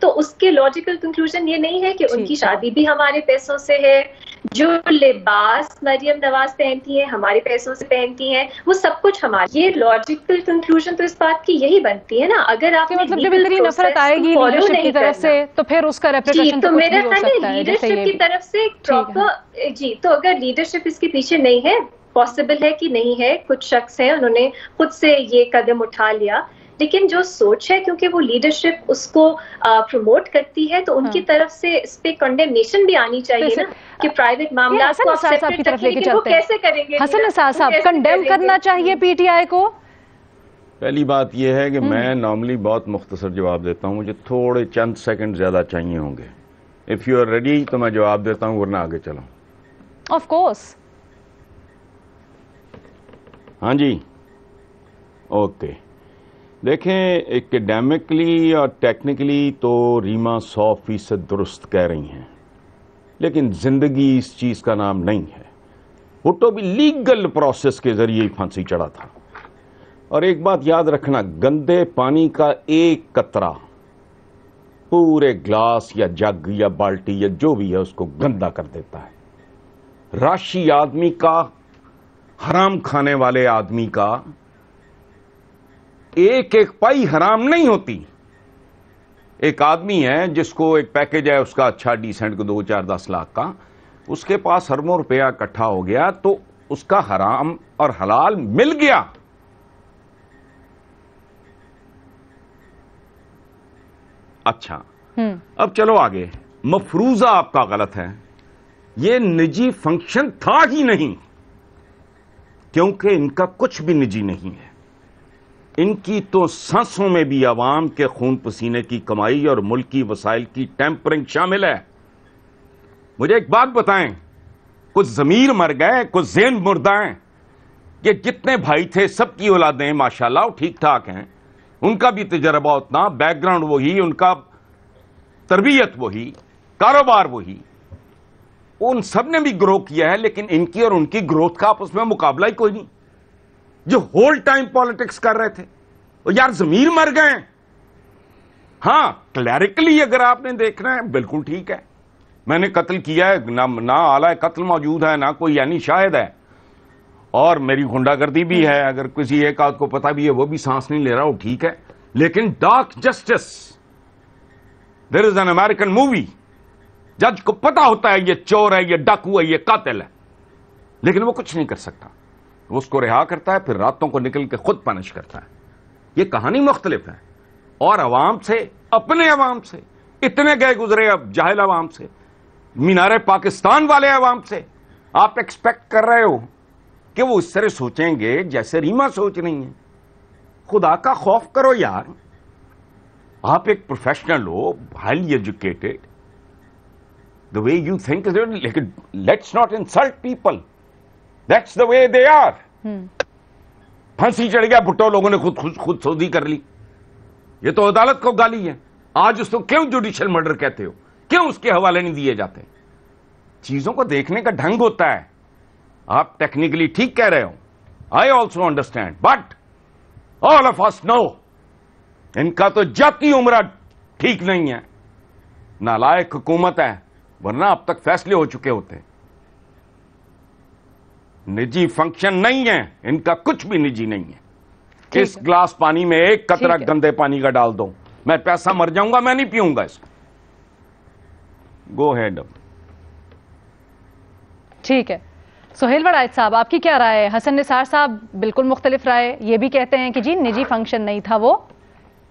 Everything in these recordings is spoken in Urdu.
تو اس کے لاجیکل کنکلوژن یہ نہیں ہے کہ ان کی شادی بھی ہمارے پیسوں سے ہے، جو لباس مریم نواز پہنتی ہیں ہمارے پیسوں سے پہنتی ہیں، وہ سب کچھ ہمارا. یہ لاجیکل کنکلوژن تو اس بات کی یہی بنتی ہے نا. اگر آپ مطلب جب اتنی نفرت آئے گی لیڈرشپ کی طرف سے تو پھر اس کا ریپریشن تو میرا خیال ہے لیڈرشپ کی طرف سے پراپر جی. تو اگر لیڈرشپ اس کے پیچھے نہیں ہے، پاسبل ہے کہ نہیں ہے، کچھ شخص ہیں انہوں نے خود سے یہ قدم اٹھا لیا، لیکن جو سوچ ہے کیونکہ وہ لیڈرشپ اس کو پروموٹ کرتی ہے تو ان کی طرف سے اس پہ کنڈیمنیشن بھی آنی چاہیے نا کہ پرائیویٹ معاملات کو صاحب کی طرف لے کے چلتے ہیں. کیسے کریں گے حسن نثار صاحب، کنڈیم کرنا چاہیے پی ٹی آئی کو؟ پہلی بات یہ ہے کہ میں نارملی بہت مختصر جواب دیتا ہوں، مجھے تھوڑے چند سیکنڈ زیادہ چاہیے ہوں گے. اف یو آر ریڈی تو میں جواب دیتا ہوں، ورنہ آگے چلوں. Of course. ہاں جی، اوکے. دیکھیں، ایکڈیمکلی اور ٹیکنیکلی تو ریما 100% درست کہہ رہی ہیں، لیکن زندگی اس چیز کا نام نہیں ہے. بھٹو بھی لیگل پروسیس کے ذریعے ہی پھانسی چڑھا تھا. اور ایک بات یاد رکھنا، گندے پانی کا ایک قطرہ پورے گلاس یا جگ یا بالٹی یا جو بھی ہے اس کو گندا کر دیتا ہے. راشی آدمی کا، حرام کھانے والے آدمی کا ایک ایک پائی حرام نہیں ہوتی. ایک آدمی ہے جس کو ایک پیکج ہے اس کا اچھا ڈیسنٹ کو 2-4-10 لاکھ کا، اس کے پاس اربوں روپیہ اکٹھا ہو گیا تو اس کا حرام اور حلال مل گیا. اچھا، اب چلو آگے. مفروضہ آپ کا غلط ہے، یہ نجی فنکشن تھا ہی نہیں، کیونکہ ان کا کچھ بھی نجی نہیں ہے. ان کی تو سانسوں میں بھی عوام کے خون پسینے کی کمائی اور ملکی وسائل کی ٹیمپرنگ شامل ہے. مجھے ایک بات بتائیں، کچھ ضمیر مر گئے، کچھ ذہن مردہ ہیں. یہ جتنے بھائی تھے سب کی اولادیں ماشاءاللہ ٹھیک ٹھاک ہیں، ان کا بھی تجربہ اتنا، بیک گراؤنڈ وہی، ان کا تربیت وہی، کاروبار وہی، ان سب نے بھی گرو کیا ہے. لیکن ان کی اور ان کی گروتھ کا آپس میں مقابلہ ہی کوئی نہیں. جو ہول ٹائم پالیٹکس کر رہے تھے وہ یار ضمیر مر گئے. ہاں، کلیریکلی اگر آپ نے دیکھنا ہے بالکل ٹھیک ہے، میں نے قتل کیا ہے، نہ آلہ قتل موجود ہے، نہ کوئی یعنی شاہد ہے، اور میری غنڈہ گردی بھی ہے. اگر کسی ایک آدھ کو پتا بھی ہے وہ بھی سانس نہیں لے رہا، وہ ٹھیک ہے. لیکن dark justice, there is an American movie, جج کو پتا ہوتا ہے یہ چور ہے، یہ ڈاکو ہے، یہ قاتل ہے، لیکن وہ کچھ نہیں کر سکتا. وہ اس کو رہا کرتا ہے، پھر راتوں کو نکل کے خود پنش کرتا ہے. یہ کہانی مختلف ہے. اور عوام سے، اپنے عوام سے اتنے گئے گزرے، اب جاہل عوام سے، مینار پاکستان والے عوام سے آپ ایکسپیکٹ کر رہے ہو کہ وہ اس طرح سوچیں گے جیسے ریما سوچ رہی ہیں؟ خدا کا خوف کرو یار. آپ ایک professional who, highly educated, the way you think is it, لیکن let's not insult people. That's the way they are. پھنسی چڑھ گیا بھٹو، لوگوں نے خود سوزی کر لی. یہ تو عدالت کو گالی ہے. آج اس کو کیوں جوڈیشل مرڈر کہتے ہو؟ کیوں اس کے حوالے نہیں دیے جاتے؟ چیزوں کو دیکھنے کا ڈھنگ ہوتا ہے. آپ ٹیکنیکلی ٹھیک کہہ رہے ہو، I also understand, but all of us know ان کا تو جاتی عمرہ ٹھیک نہیں ہے. نالائق حکومت ہے، ورنہ اب تک فیصلے ہو چکے ہوتے. نجی فنکشن نہیں ہے، ان کا کچھ بھی نجی نہیں ہے. اس گلاس پانی میں ایک قطرہ گندے پانی کا ڈال دو، میں پیسہ مر جاؤں گا، میں نہیں پیوں گا اس کو. گو ہیڈ. اب ٹھیک ہے. سہیل وڑائچ صاحب، آپ کی کیا رائے ہے؟ حسن نثار صاحب بالکل مختلف رائے، یہ بھی کہتے ہیں کہ جی نجی فنکشن نہیں تھا، وہ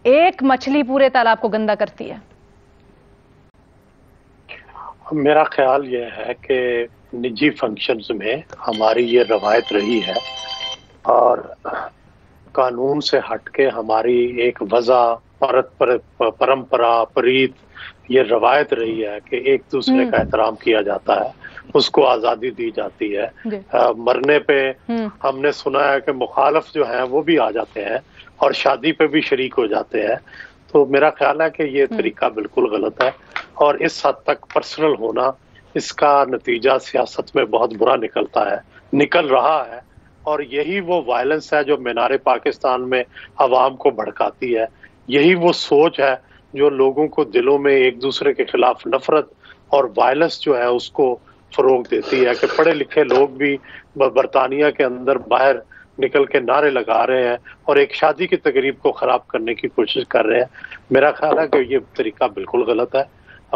ایک مچھلی پورے تالاب کو گندا کرتی ہے. میرا خیال یہ ہے کہ نجی فنکشنز میں ہماری یہ روایت رہی ہے، اور قانون سے ہٹ کے ہماری ایک وضع، پرمپرا، پریت، یہ روایت رہی ہے کہ ایک دوسرے کا احترام کیا جاتا ہے، اس کو آزادی دی جاتی ہے. مرنے پہ ہم نے سنا ہے کہ مخالف جو ہیں وہ بھی آ جاتے ہیں اور شادی پہ بھی شریک ہو جاتے ہیں. تو میرا خیال ہے کہ یہ طریقہ بالکل غلط ہے، اور اس حد تک پرسنل ہونا، اس کا نتیجہ سیاست میں بہت برا نکل رہا ہے. اور یہی وہ وائلنس ہے جو مینار پاکستان میں عوام کو بھڑکاتی ہے. یہی وہ سوچ ہے جو لوگوں کو دلوں میں ایک دوسرے کے خلاف نفرت اور وائلنس جو ہے اس کو فروغ دیتی ہے، کہ پڑھے لکھے لوگ بھی برطانیہ کے اندر باہر نکل کے نعرے لگا رہے ہیں اور ایک شادی کی تقریب کو خراب کرنے کی کوشش کر رہے ہیں۔ میرا خیال ہے کہ یہ طریقہ بالکل غلط ہے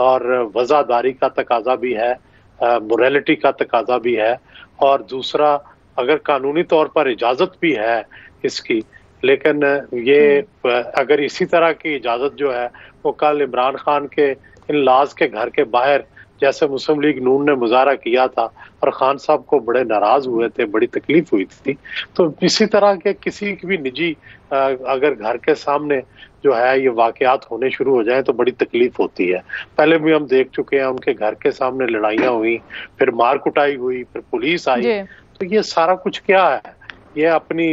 اور وزاداری کا تقاضا بھی ہے، موریلٹی کا تقاضا بھی ہے، اور دوسرا اگر قانونی طور پر اجازت بھی ہے اس کی، لیکن یہ اگر اسی طرح کی اجازت جو ہے وہ کل عمران خان کے ان لاز کے گھر کے باہر جیسے مسلم لیگ نون نے مظاہرہ کیا تھا اور خان صاحب کو بڑے ناراض ہوئے تھے، بڑی تکلیف ہوئی تھی، تو اسی طرح کے کسی بھی نجی اگر گھر کے سامنے جو ہے یہ واقعات ہونے شروع ہو جائیں تو بڑی تکلیف ہوتی ہے۔ پہلے بھی ہم دیکھ چکے ہیں ان کے گھر کے سامنے لڑائیاں ہوئی، پھر مار کٹائی ہوئی، پھر پولیس آئی، تو یہ سارا کچھ کیا ہے؟ یہ اپنی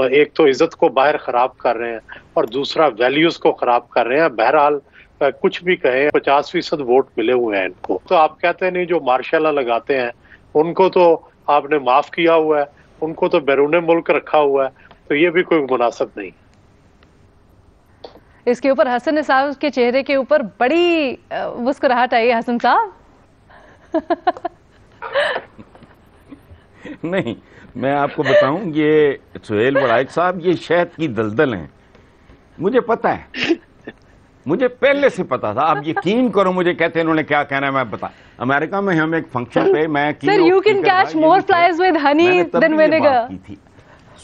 ایک تو عزت کو باہر خراب کر رہے ہیں اور دوسرا ویلیوز کو خراب کر رہے ہیں۔ بہرحال کچھ بھی کہیں 50% ووٹ ملے ہوئے ہیں ان کو، تو آپ کہتے ہیں نہیں جو مارشاء اللہ لگاتے ہیں ان کو تو آپ نے معاف کیا ہوا ہے، ان کو تو بیرون ملک رکھا ہوا ہے، تو یہ بھی کوئی مناسب نہیں۔ اس کے اوپر حسن نثار کے چہرے کے اوپر بڑی مسکراہٹ آئی ہے حسن صاحب۔ نہیں، میں آپ کو بتاؤں، یہ سہیل وڑائچ صاحب یہ شہد کی دلدل ہیں، مجھے پتا ہے، مجھے پہلے سے پتا تھا۔ آپ یقین کرو، مجھے کہتے ہیں انہوں نے کیا کہنا ہے میں بتا۔ امریکہ میں ہم ایک فنکشن پہ میں sir you can catch more flies with honey than vinegar.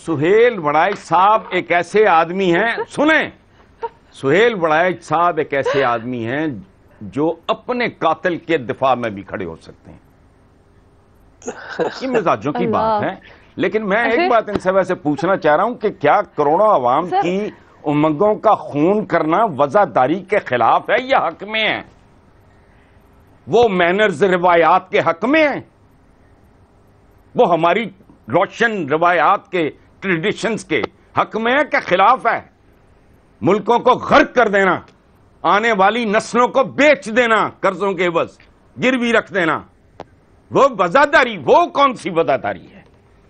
Sohail Warraich صاحب ایک ایسے آدمی ہیں، سنیں، سہیل وڑائچ صاحب ایک ایسے آدمی ہیں جو اپنے قاتل کے دفاع میں بھی کھڑے ہو سکتے ہیں۔ یہ مزاجوں کی بات ہے، لیکن میں ایک بات ان سے ویسے پوچھنا چاہ رہا ہوں کہ کیا کروڑوں عوام کی امنگوں کا خون کرنا وزاداری کے خلاف ہے یا حق میں ہے؟ وہ مینرز روایات کے حق میں ہیں، وہ ہماری روشن روایات کے ٹریڈیشنز کے حق میں ہے کہ خلاف ہے؟ ملکوں کو غرق کر دینا، آنے والی نسلوں کو بیچ دینا، قرضوں کے عوض گروی رکھ دینا، وہ وزاداری، وہ کون سی وزاداری ہے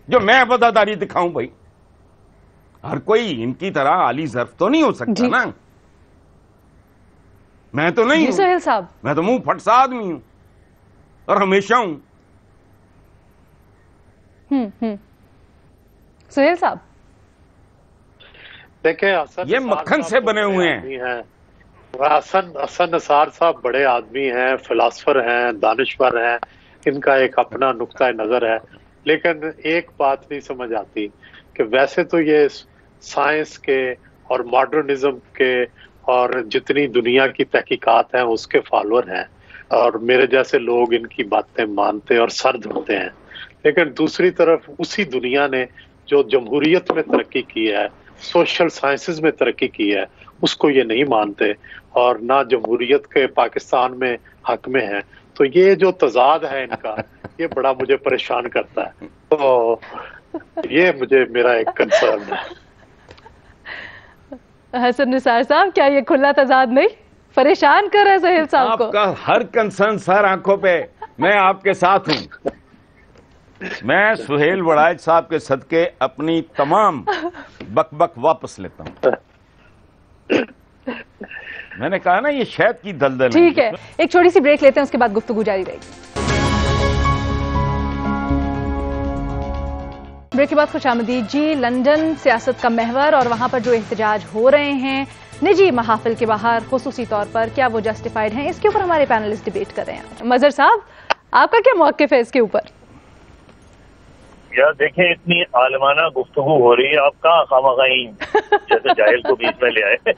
جو میں وزاداری دکھاؤں؟ بھائی ہر کوئی ان کی طرح عالی ظرف تو نہیں ہو سکتا نا، میں تو نہیں ہوں، سہیل صاحب میں تو منہ پھٹ سا آدمی ہوں اور ہمیشہ ہوں۔ سہیل صاحب دیکھیں یہ مکھن سے بنے ہوئے ہیں۔ حسن نثار صاحب بڑے آدمی ہیں، فلاسفر ہیں، دانشور ہیں، ان کا ایک اپنا نقطہ نظر ہے، لیکن ایک بات نہیں سمجھ آتی کہ ویسے تو یہ سائنس کے اور ماڈرنزم کے اور جتنی دنیا کی تحقیقات ہیں اس کے فالوور ہیں، اور میرے جیسے لوگ ان کی باتیں مانتے اور سر دھرتے ہیں، لیکن دوسری طرف اسی دنیا نے جو جمہوریت میں ترقی کی ہے، سوشل سائنسز میں ترقی کی ہے، اس کو یہ نہیں مانتے اور نہ جمہوریت کے پاکستان میں حق میں ہے۔ تو یہ جو تضاد ہے ان کا، یہ بڑا مجھے پریشان کرتا ہے، تو یہ میرا ایک کنسرن ہے۔ حسن نثار صاحب کیا یہ کھلا تضاد نہیں پریشان کر رہا ہے سہیل صاحب کو؟ آپ کا ہر کنسرن سر آنکھوں پہ، میں آپ کے ساتھ ہوں۔ میں سہیل وڑائچ صاحب کے صدقے اپنی تمام بک بک واپس لیتا ہوں۔ میں نے کہا نا یہ شہد کی دلدل ہے۔ ٹھیک ہے، ایک چھوٹی سی بریک لیتے ہیں، اس کے بعد گفتگو جاری رہے گی۔ بریک کے بعد خوش آمدید جی۔ لندن سیاست کا محور اور وہاں پر جو احتجاج ہو رہے ہیں نجی محافل کے باہر خصوصی طور پر، کیا وہ جسٹیفائڈ ہیں؟ اس کے اوپر ہمارے پینلسٹ ڈیبیٹ کر رہے ہیں۔ مظہر صاحب آپ کا کیا موقف ہے اس کے اوپر؟ یار دیکھیں، اتنی عالمانہ گفتگو ہو رہی ہے، آپ کہاں خواہ جیسے جاہل کو بیچ میں لے آئے۔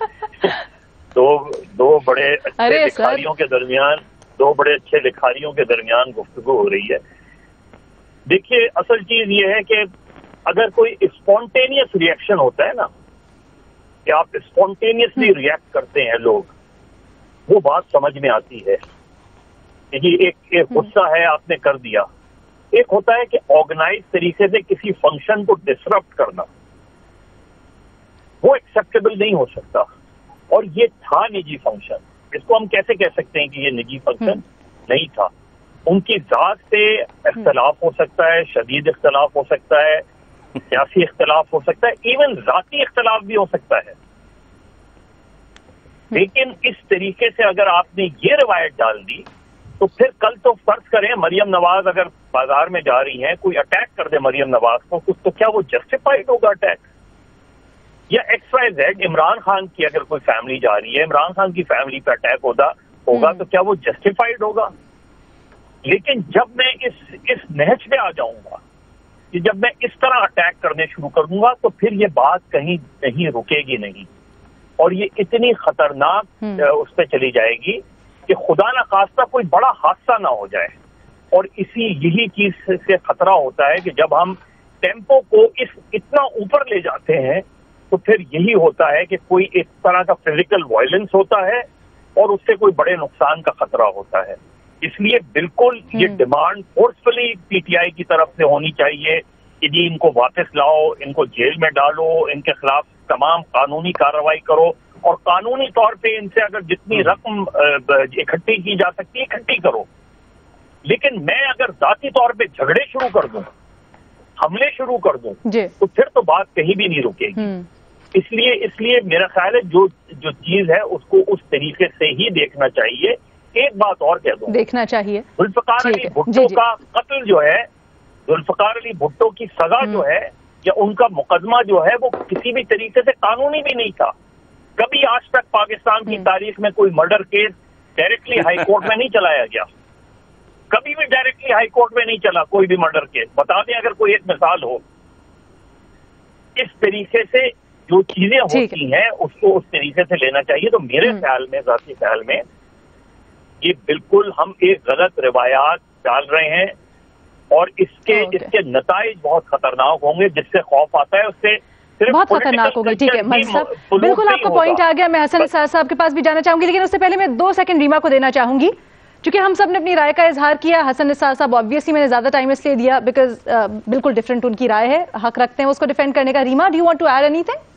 دو بڑے اچھے لکھاریوں کے درمیان، دو بڑے اچھے لکھاریوں کے درمیان گفتگو ہو رہی ہے۔ دیکھیے اصل چیز یہ ہے کہ اگر کوئی اسپونٹینیس ری ایکشن ہوتا ہے نا، کہ آپ اسپونٹینیسلی ریئیکٹ کرتے ہیں لوگ، وہ بات سمجھ میں آتی ہے کہ ایک غصہ ہے آپ نے کر دیا۔ ایک ہوتا ہے کہ آرگنائز طریقے سے کسی فنکشن کو ڈسرپٹ کرنا، وہ ایکسیپٹیبل نہیں ہو سکتا، اور یہ تھا نجی فنکشن۔ اس کو ہم کیسے کہہ سکتے ہیں کہ یہ نجی فنکشن نہیں تھا؟ ان کی ذات سے اختلاف ہو سکتا ہے، شدید اختلاف ہو سکتا ہے، سیاسی اختلاف ہو سکتا ہے، ایون ذاتی اختلاف بھی ہو سکتا ہے، لیکن اس طریقے سے اگر آپ نے یہ روایت ڈال دی تو پھر کل تو فرض کریں مریم نواز اگر بازار میں جا رہی ہیں، کوئی اٹیک کر دے مریم نواز کو، تو کیا وہ جسٹیفائڈ ہوگا اٹیک؟ یا X Y Z Imran Khan کی اگر کوئی فیملی جا رہی ہے، عمران خان کی فیملی پہ اٹیک ہوگا تو کیا وہ جسٹیفائڈ ہوگا؟ لیکن جب میں اس نہج پہ آ جاؤں گا کہ جب میں اس طرح اٹیک کرنے شروع کر دوں گا تو پھر یہ بات کہیں نہیں رکے گی نہیں، اور یہ اتنی خطرناک اس پہ چلی جائے گی کہ خدا نہ خواستہ کوئی بڑا حادثہ نہ ہو جائے. اور یہی چیز سے خطرہ ہوتا ہے کہ جب ہم ٹیمپو کو اتنا اوپر لے جاتے ہیں تو پھر یہی ہوتا ہے کہ کوئی ایک طرح کا فزیکل وائلنس ہوتا ہے اور اس سے کوئی بڑے نقصان کا خطرہ ہوتا ہے. اس لیے بالکل یہ demand forcefully P T I کی طرف سے ہونی چاہیے کہ جی ان کو واپس لاؤ، ان کو جیل میں ڈالو، ان کے خلاف تمام قانونی کارروائی کرو، اور قانونی طور پہ ان سے اگر جتنی رقم اکٹھی کی جا سکتی ہے اکٹھی کرو. لیکن میں اگر ذاتی طور پہ جھگڑے شروع کر دوں، حملے شروع کر دوں تو پھر تو بات کہیں بھی نہیں رکے گی. اس لیے میرا خیال ہے جو چیز ہے اس کو اس طریقے سے ہی دیکھنا چاہیے. ایک بات اور کہہ دوں، دیکھنا چاہیے ذوالفقار علی بھٹو کا قتل جو ہے، ذوالفقار علی بھٹو کی سزا جو ہے یا ان کا مقدمہ جو ہے وہ کسی بھی طریقے سے قانونی بھی نہیں تھا. کبھی آج تک پاکستان کی تاریخ میں کوئی murder case directly high court میں نہیں چلایا گیا، کبھی بھی ڈائریکٹلی ہائی کورٹ میں نہیں چلا کوئی بھی مرڈر کیس. بتا دیں اگر کوئی ایک مثال ہو. اس طریقے سے جو چیزیں ہوتی ہیں اس کو اس طریقے سے لینا چاہیے. تو میرے خیال میں، ذاتی خیال میں، یہ بالکل ہم ایک غلط روایات ڈال رہے ہیں اور اس کے نتائج بہت خطرناک ہوں گے. جس سے خوف آتا ہے اس سے بہت خطرناک ہوگا. ٹھیک ہے مجید صاحب، بالکل آپ کا پوائنٹ آ گیا. میں حسن نثار صاحب کے پاس بھی جانا چاہوں گی، لیکن اس سے پہلے میں 2 سیکنڈ ریما کو دینا چاہوں گی چونکہ ہم سب نے اپنی رائے کا اظہار کیا. حسن نثار صاحب آبویسلی میں نے زیادہ ٹائم اس لیے دیا بیکاز بالکل ڈفرینٹ ان کی رائے ہے، حق رکھتے ہیں اس کو ڈیفینڈ کرنے کا. Reema, do you want to add anything?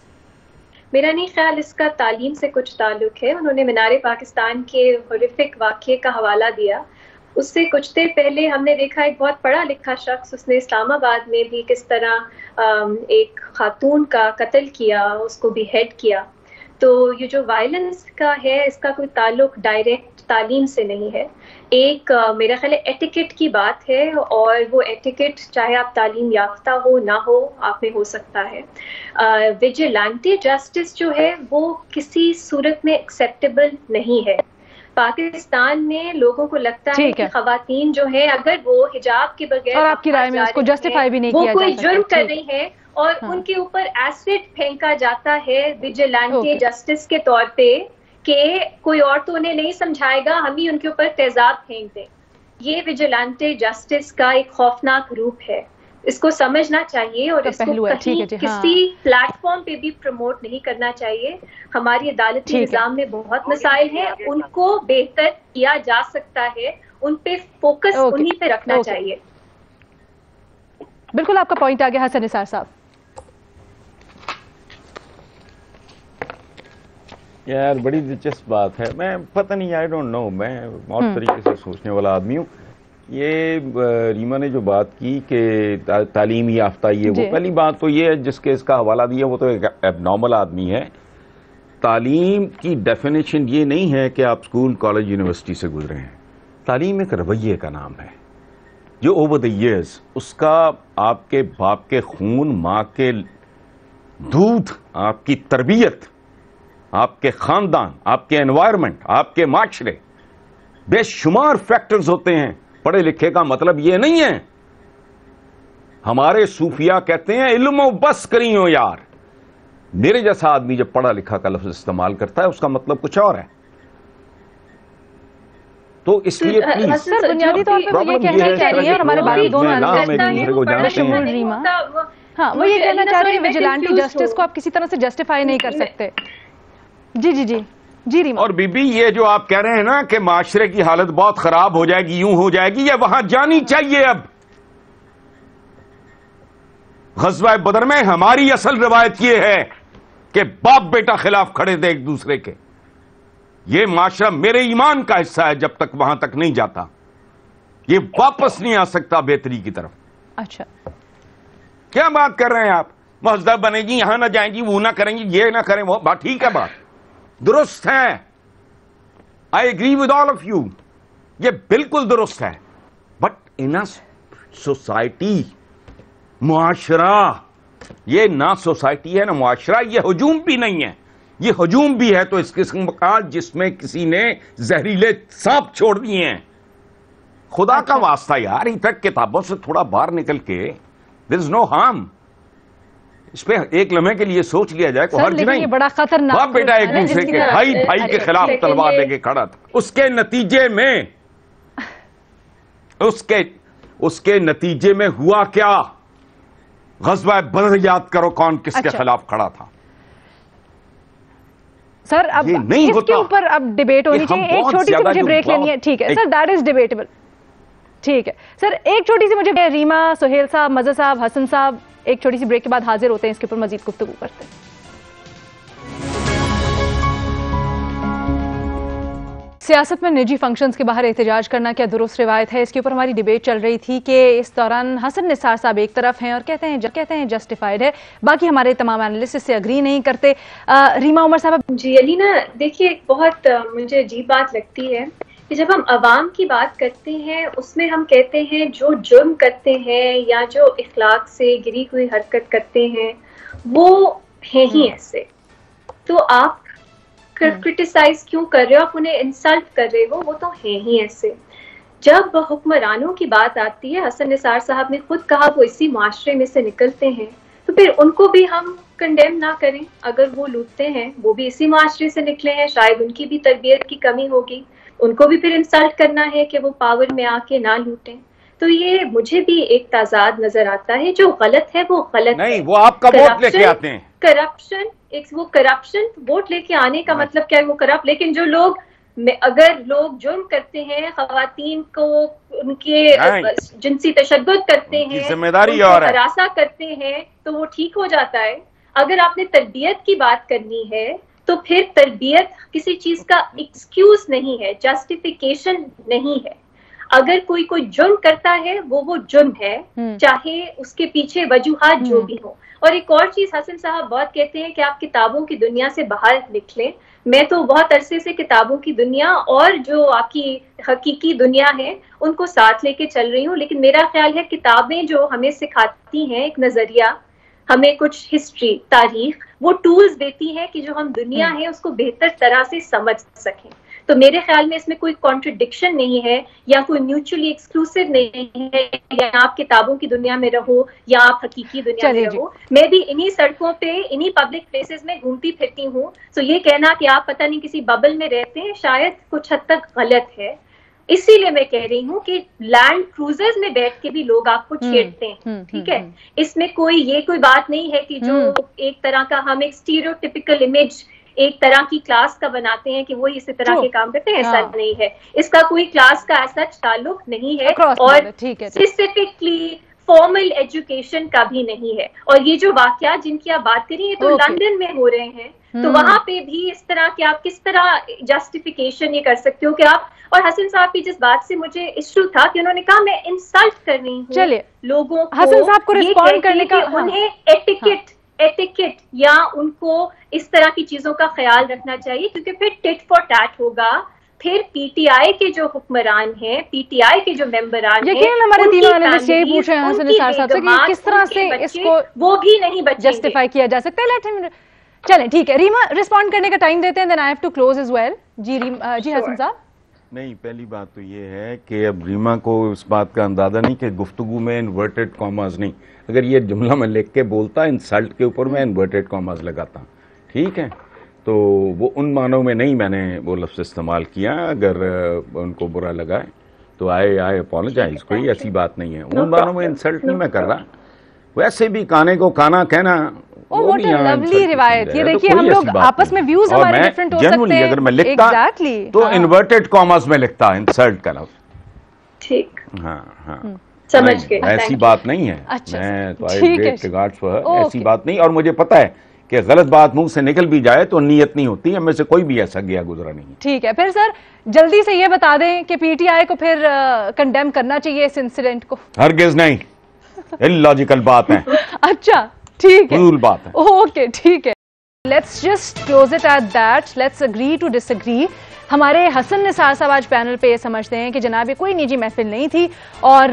میرا نہیں خیال اس کا تعلیم سے کچھ تعلق ہے. انہوں نے مینار پاکستان کے ہورفک واقعے کا حوالہ دیا. اس سے کچھ دیر پہلے ہم نے دیکھا ایک بہت پڑھا لکھا شخص، اس نے اسلام آباد میں بھی کس طرح ایک خاتون کا قتل کیا، اس کو بھی ہیڈ کیا. تو یہ جو وائلنس کا ہے اس کا کوئی تعلق ڈائریکٹ تعلیم سے نہیں ہے. ایک میرا خیال ہے ایٹیکٹ کی بات ہے، اور وہ ایٹیکٹ چاہے آپ تعلیم یافتہ ہو نہ ہو آپ میں ہو سکتا ہے. ویجیلانٹی جسٹس جو ہے وہ کسی صورت میں ایکسیپٹیبل نہیں ہے. پاکستان میں لوگوں کو لگتا ہے کہ خواتین جو ہیں اگر وہ حجاب کے بغیر، اور آپ کی رائے میں اس کو جسٹیفائی بھی نہیں کیا جا سکتا، وہ کوئی جرم کر رہی ہیں اور ان کے اوپر ایسڈ پھینکا جاتا ہے ویجیلانٹی جسٹس کے طور پہ کہ کوئی اور تو انہیں نہیں سمجھائے گا، ہم ہی ان کے اوپر تیزاب پھینک دیں. یہ ویجیلانٹی جسٹس کا ایک خوفناک روپ ہے. اس کو سمجھنا چاہیے اور اس کو کسی پلیٹ فارم پہ بھی پروموٹ نہیں کرنا چاہیے. ہماری عدالتی نظام میں بہت مسائل ہیں، ان کو بہتر کیا جا سکتا ہے، ان پہ فوکس انہی پہ رکھنا چاہیے. بالکل آپ کا پوائنٹ آ گیا حسن نثار صاحب. یار بڑی دلچسپ بات ہے. میں پتہ نہیں، آئی ڈونٹ نو، میں اور طریقے سے سوچنے والا آدمی ہوں. یہ ریما نے جو بات کی کہ تعلیم یافتہ یہ وہ، پہلی بات تو یہ ہے جس کے اس کا حوالہ دیا وہ تو ایک ایب نارمل آدمی ہے. تعلیم کی ڈیفینیشن یہ نہیں ہے کہ آپ اسکول کالج یونیورسٹی سے گزرے ہیں. تعلیم ایک رویے کا نام ہے جو اوور دی ایئرز اس کا آپ کے باپ کے خون، ماں کے دودھ، آپ کی تربیت، آپ کے خاندان، آپ کے انوائرمنٹ، آپ کے معاشرے، بے شمار فیکٹرز ہوتے ہیں. پڑھے لکھے کا مطلب یہ نہیں ہے. ہمارے صوفیاء کہتے ہیں علم و بس کری ہو یار. میرے جیسا آدمی جب پڑھا لکھا کا لفظ استعمال کرتا ہے اس کا مطلب کچھ اور ہے. تو اس لیے بنیادی طور پہ وہ یہ کہنا چاہ رہی ہے، اور ہمارے باقی دونوں وہ یہ کہنا چاہ رہے ہیں ویجیلانٹی جسٹس کو آپ کسی طرح سے جسٹیفائی نہیں کر سکتے. جی جی جی جی ریما. اور بی بی یہ جو آپ کہہ رہے ہیں نا کہ معاشرے کی حالت بہت خراب ہو جائے گی، یوں ہو جائے گی، یہ وہاں جانی چاہیے. اب غزوہ بدر میں ہماری اصل روایت یہ ہے کہ باپ بیٹا خلاف کھڑے تھے ایک دوسرے کے. یہ معاشرہ میرے ایمان کا حصہ ہے، جب تک وہاں تک نہیں جاتا یہ واپس نہیں آ سکتا بہتری کی طرف. اچھا کیا بات کر رہے ہیں آپ؟ مہذب بنے گی، یہاں نہ جائیں گی، وہ نہ کریں گی، یہ نہ کریں وہ. بات ٹھیک ہے، بات درست ہے. I agree with all of you. یہ بالکل درست ہے. بٹ ان سوسائٹی, معاشرہ, یہ نہ سوسائٹی ہے نہ معاشرہ, یہ ہجوم بھی نہیں ہے. یہ ہجوم بھی ہے تو اس قسم کا جس میں کسی نے زہریلے سانپ چھوڑ دیے ہیں. خدا کا واسطہ یار, ان تک کتابوں سے تھوڑا باہر نکل کے there is no harm. اس پہ ایک لمحے کے لیے سوچ لیا جائے کوئی حرج نہیں. بڑا خطرناک باپ بیٹا ایک دوسرے کے بھائی کے خلاف تلوار لے کے کھڑا تھا. اس کے نتیجے میں ہوا کیا؟ غزوہ بدر یاد کرو کون کس کے خلاف کھڑا تھا. سر اب اس کے اوپر اب ڈیبیٹ ہونی چاہیے. ایک چھوٹی سی مجھے بریک لینی ہے. ٹھیک ہے سر, دیٹ از ڈیبیٹیبل. ٹھیک ہے سر, ایک چھوٹی سی مجھے ریما, سہیل صاحب, مظہر صاحب, حسن صاحب ایک چھوٹی سی بریک کے بعد حاضر ہوتے ہیں, اس کے اوپر مزید گفتگو کرتے ہیں. سیاست میں نجی فنکشنز کے باہر احتجاج کرنا کیا درست روایت ہے؟ اس کے اوپر ہماری ڈیبیٹ چل رہی تھی کہ اس دوران حسن نثار صاحب ایک طرف ہیں اور کہتے ہیں جسٹیفائیڈ ہے, باقی ہمارے تمام اینالسٹ اس سے اگری نہیں کرتے. ریما عمر صاحب. جی علینا, دیکھیے بہت مجھے عجیب بات لگتی ہے کہ جب ہم عوام کی بات کرتے ہیں اس میں ہم کہتے ہیں جو جرم کرتے ہیں یا جو اخلاق سے گری ہوئی حرکت کرتے ہیں وہ ہیں ہی ایسے. تو آپ کرٹیسائز کیوں کر رہے ہو, آپ انہیں انسلٹ کر رہے ہو, وہ تو ہیں ہی ایسے. جب حکمرانوں کی بات آتی ہے, حسن نثار صاحب نے خود کہا وہ اسی معاشرے میں سے نکلتے ہیں, تو پھر ان کو بھی ہم کنڈیم نہ کریں. اگر وہ لوٹتے ہیں وہ بھی اسی معاشرے سے نکلے ہیں, شاید ان کی بھی تربیت کی کمی ہوگی, ان کو بھی پھر انسلٹ کرنا ہے کہ وہ پاور میں آ کے نہ لوٹیں. تو یہ مجھے بھی ایک تضاد نظر آتا ہے. جو غلط ہے وہ غلط نہیں, وہ آپ کا ووٹ لے کے آتے ہیں. کرپشن, وہ کرپشن ووٹ لے کے آنے کا مطلب کیا ہے, وہ کرپٹ. لیکن جو لوگ, اگر لوگ جرم کرتے ہیں, خواتین کو ان کے جنسی تشدد کرتے ہیں, ہراساں کرتے ہیں, تو وہ ٹھیک ہو جاتا ہے. اگر آپ نے تربیت کی بات کرنی ہے تو پھر تربیت کسی چیز کا ایکسکیوز نہیں ہے, جسٹیفیکیشن نہیں ہے. اگر کوئی جرم کرتا ہے وہ جرم ہے, چاہے اس کے پیچھے وجوہات جو بھی ہوں. اور ایک اور چیز, حسن صاحب بہت کہتے ہیں کہ آپ کتابوں کی دنیا سے باہر نکلیں. میں تو بہت عرصے سے کتابوں کی دنیا اور جو آپ کی حقیقی دنیا ہے ان کو ساتھ لے کے چل رہی ہوں. لیکن میرا خیال ہے کتابیں جو ہمیں سکھاتی ہیں ایک نظریہ, ہمیں کچھ ہسٹری, تاریخ, وہ ٹولز دیتی ہیں کہ جو ہم دنیا ہے اس کو بہتر طرح سے سمجھ سکیں. تو میرے خیال میں اس میں کوئی کانٹرڈکشن نہیں ہے یا کوئی میوچولی ایکسکلوسیو نہیں ہے, یا آپ کتابوں کی دنیا میں رہو یا آپ حقیقی دنیا میں رہو. میں بھی انہی سڑکوں پہ, انہی پبلک پلیسز میں گھومتی پھرتی ہوں. تو یہ کہنا کہ آپ پتہ نہیں کسی ببل میں رہتے ہیں شاید کچھ حد تک غلط ہے. اسی لیے میں کہہ رہی ہوں کہ لینڈ کروزرز میں بیٹھ کے بھی لوگ آپ کو چھیڑتے ہیں. ٹھیک ہے, اس میں کوئی بات نہیں ہے کہ جو ایک طرح کا ہم ایک اسٹیریوٹیپیکل امیج ایک طرح کی کلاس کا بناتے ہیں کہ وہ اسی طرح کے کام کرتے ہیں. ایسا نہیں ہے, اس کا کوئی کلاس کا ایسا تعلق نہیں ہے, اور اسپیسیفکلی فارمل ایجوکیشن کا بھی نہیں ہے. اور یہ جو واقعات جن کی آپ بات کری, یہ تو لندن میں ہو رہے ہیں, تو وہاں پہ بھی اس طرح کہ آپ کس طرح جسٹیفیکیشن یہ کر سکتے ہو کہ آپ. اور حسن صاحب کی جس بات سے مجھے ایشو تھا کہ انہوں نے کہا میں انسلٹ کر رہی ہوں لوگوں کو, حسن صاحب کو رسپونڈ کرنے کا, انہیں ایٹیکٹ یا ان کو اس طرح کی چیزوں کا خیال رکھنا چاہیے, کیونکہ پھر ٹٹ فار ٹیٹ ہوگا. پھر پی ٹی آئی کے جو حکمران ہیں, پی ٹی آئی کے جو ممبران ہیں, ہمارے تینوں انالسٹ یہی پوچھ رہے ہیں حسن نثار صاحب سے کہ کس طرح سے اس کو وہ بھی نہیں جسٹیفائی کیا جا سکتا ہے. چلیں ٹھیک ہے, ریما رسپونڈ کرنے کا ٹائم دیتے ہیں, then I have to close as well. جی حسن صاحب. نہیں, پہلی بات تو یہ ہے کہ اب ریما کو اس بات کا اندازہ نہیں کہ گفتگو میں انورٹڈ کاماز نہیں. اگر یہ جملہ میں لکھ کے بولتا انسلٹ کے اوپر میں انورٹڈ کاماز لگاتا, ٹھیک ہے, تو وہ ان معنوں میں نہیں میں نے وہ لفظ استعمال کیا. اگر ان کو برا لگا ہے تو آئی اپولوجائز, کوئی ایسی بات نہیں ہے. ان معنوں میں انسلٹ نہیں میں کر رہا. ویسے بھی کانے کو کانا کہنا لولی روایت. یہ دیکھیے ہم لوگ آپس میں ویوز ہمارے ڈیفرنٹ ہو سکتے ہیں. اگر میں لکھتا تو انورٹڈ کاماز میں لکھتا انسلٹ کا لفظ. ٹھیک, ہاں ہاں, سمجھ گئے. ایسی بات نہیں ہے, میں تو ایسی بات نہیں. اور مجھے پتا ہے کہ غلط بات منہ سے نکل بھی جائے تو نیت نہیں ہوتی, ہم میں سے کوئی بھی ایسا گیا گزرا نہیں. ٹھیک ہے, پھر سر جلدی سے یہ بتا دیں کہ پی ٹی آئی کو پھر کنڈیم کرنا چاہیے اس انسیڈنٹ کو. ہرگز نہیں, اللاجیکل بات ہے. اچھا ٹھیک ہے, فضول بات ہے. اوکے ٹھیک ہے, let's just close it at that. Let's agree to disagree. ہمارے حسن نثار صاحب آج پینل پہ یہ سمجھتے ہیں کہ جناب یہ کوئی نجی محفل نہیں تھی اور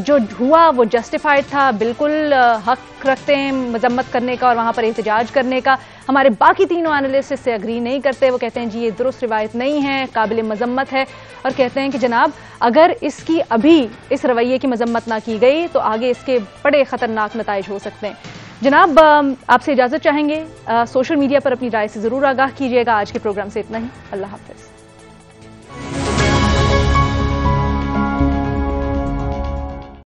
جو ہوا وہ جسٹیفائڈ تھا، بالکل حق رکھتے ہیں مذمت کرنے کا اور وہاں پر احتجاج کرنے کا. ہمارے باقی تینوں اینالسٹ اس سے اگری نہیں کرتے، وہ کہتے ہیں جی یہ درست روایت نہیں ہے، قابل مذمت ہے، اور کہتے ہیں کہ جناب اگر اس کی ابھی اس رویے کی مذمت نہ کی گئی تو آگے اس کے بڑے خطرناک نتائج ہو سکتے ہیں. جناب آپ سے اجازت چاہیں گے، سوشل میڈیا پر اپنی رائے سے ضرور آگاہ کیجیے گا. آج کے پروگرام سے اتنا ہی، اللہ حافظ.